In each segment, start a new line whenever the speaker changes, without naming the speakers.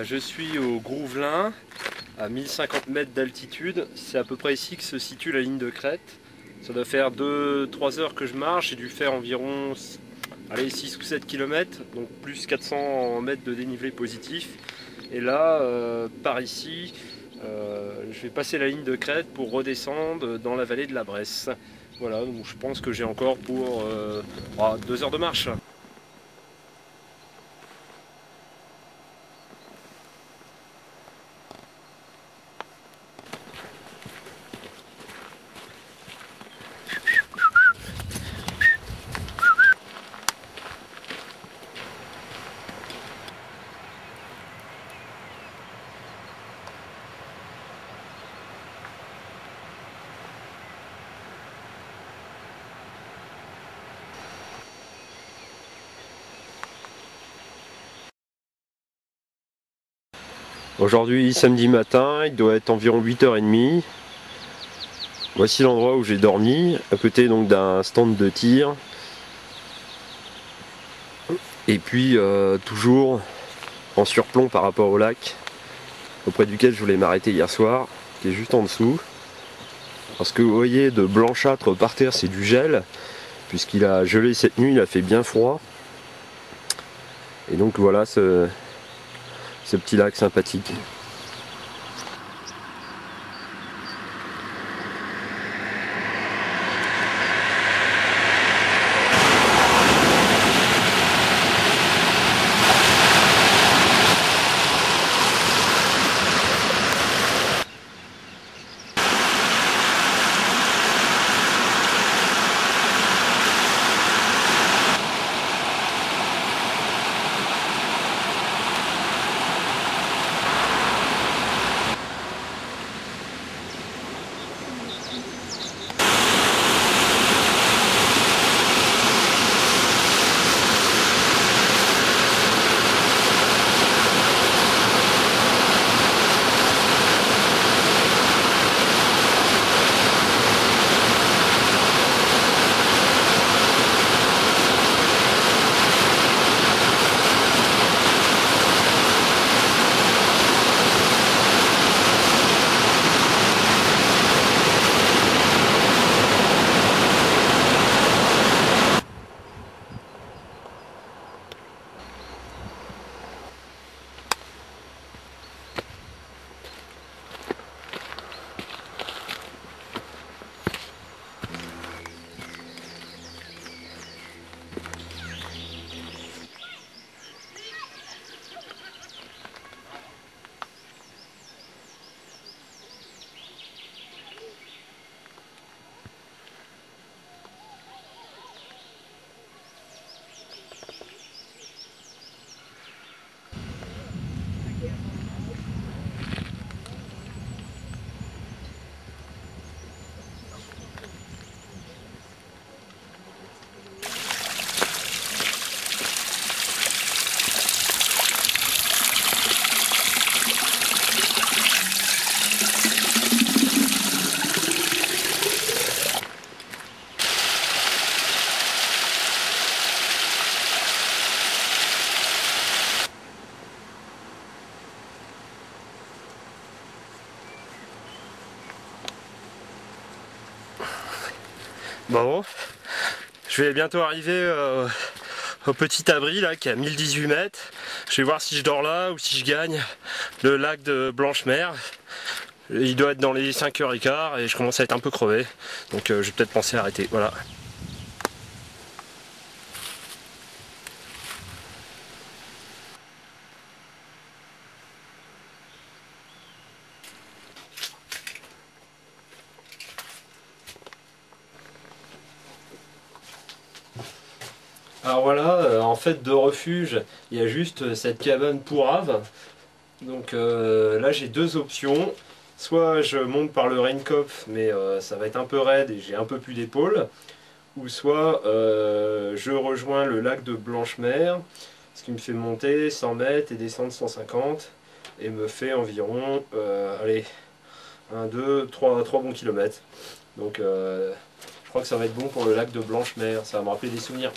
Je suis au Grouvelin, à 1050 mètres d'altitude. C'est à peu près ici que se situe la ligne de crête. Ça doit faire 2-3 heures que je marche. J'ai dû faire environ 6 ou 7 km, donc plus 400 mètres de dénivelé positif. Et là, par ici, je vais passer la ligne de crête pour redescendre dans la vallée de la Bresse. Voilà, donc je pense que j'ai encore pour 2 heures de marche. Aujourd'hui, samedi matin, il doit être environ 8h30. Voici l'endroit où j'ai dormi, à côté donc d'un stand de tir. Et puis toujours en surplomb par rapport au lac, auprès duquel je voulais m'arrêter hier soir, qui est juste en dessous. Parce que vous voyez, de blanchâtre par terre, c'est du gel, puisqu'il a gelé cette nuit, il a fait bien froid. Et donc voilà ce petit lac sympathique. Bon, je vais bientôt arriver au petit abri là qui est à 1018 mètres. Je vais voir si je dors là ou si je gagne le lac de Blanchemer. Il doit être dans les 5h15 et je commence à être un peu crevé. Donc je vais peut-être penser à arrêter. Voilà. Alors voilà, en fait de refuge, il y a juste cette cabane pourrave. Donc là j'ai deux options. Soit je monte par le Reinkopf, mais ça va être un peu raide et j'ai un peu plus d'épaule. Ou soit je rejoins le lac de Blanchemer, ce qui me fait monter 100 mètres et descendre 150. Et me fait environ, allez, 1, 2, 3 bons kilomètres. Donc je crois que ça va être bon pour le lac de Blanchemer, ça va me rappeler des souvenirs.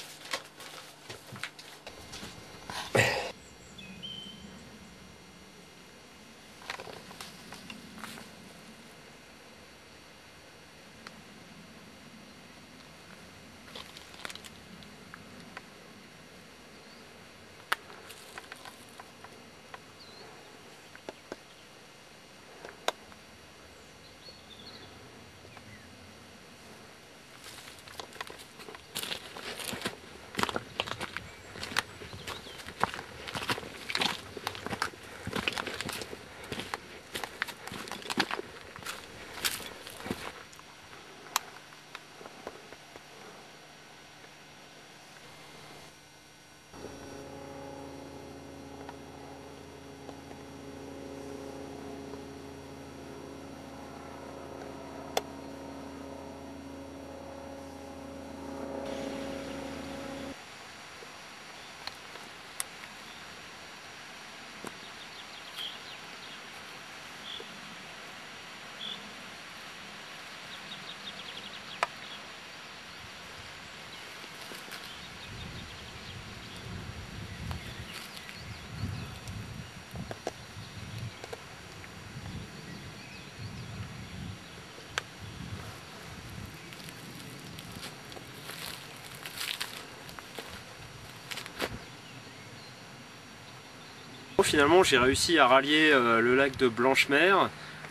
Finalement j'ai réussi à rallier le lac de Blanchemer.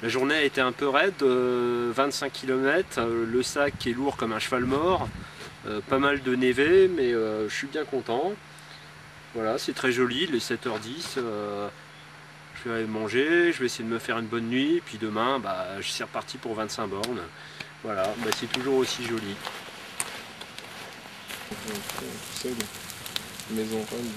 La journée a été un peu raide, 25 km, le sac est lourd comme un cheval mort, pas mal de névé, mais je suis bien content. Voilà, c'est très joli, il est 7h10, je vais aller manger, je vais essayer de me faire une bonne nuit, puis demain je suis reparti pour 25 bornes. Voilà, c'est toujours aussi joli.
Maison Rome.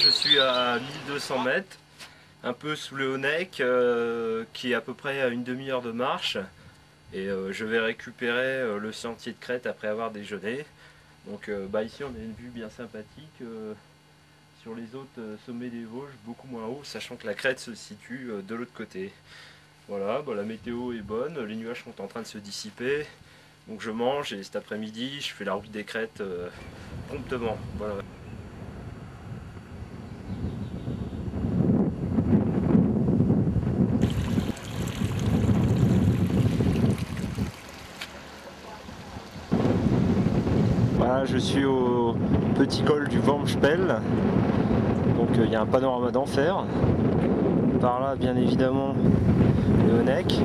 Je suis à 1200 mètres, un peu sous le Honeck, qui est à peu près à une demi-heure de marche. Et je vais récupérer le sentier de crête après avoir déjeuné. Donc ici on a une vue bien sympathique sur les autres sommets des Vosges, beaucoup moins haut, sachant que la crête se situe de l'autre côté. Voilà, la météo est bonne, les nuages sont en train de se dissiper. Donc je mange et cet après-midi je fais la route des crêtes promptement. Voilà. Voilà, je suis au petit col du Wormspel, donc il y a un panorama d'enfer. Par là, bien évidemment, le Honeck.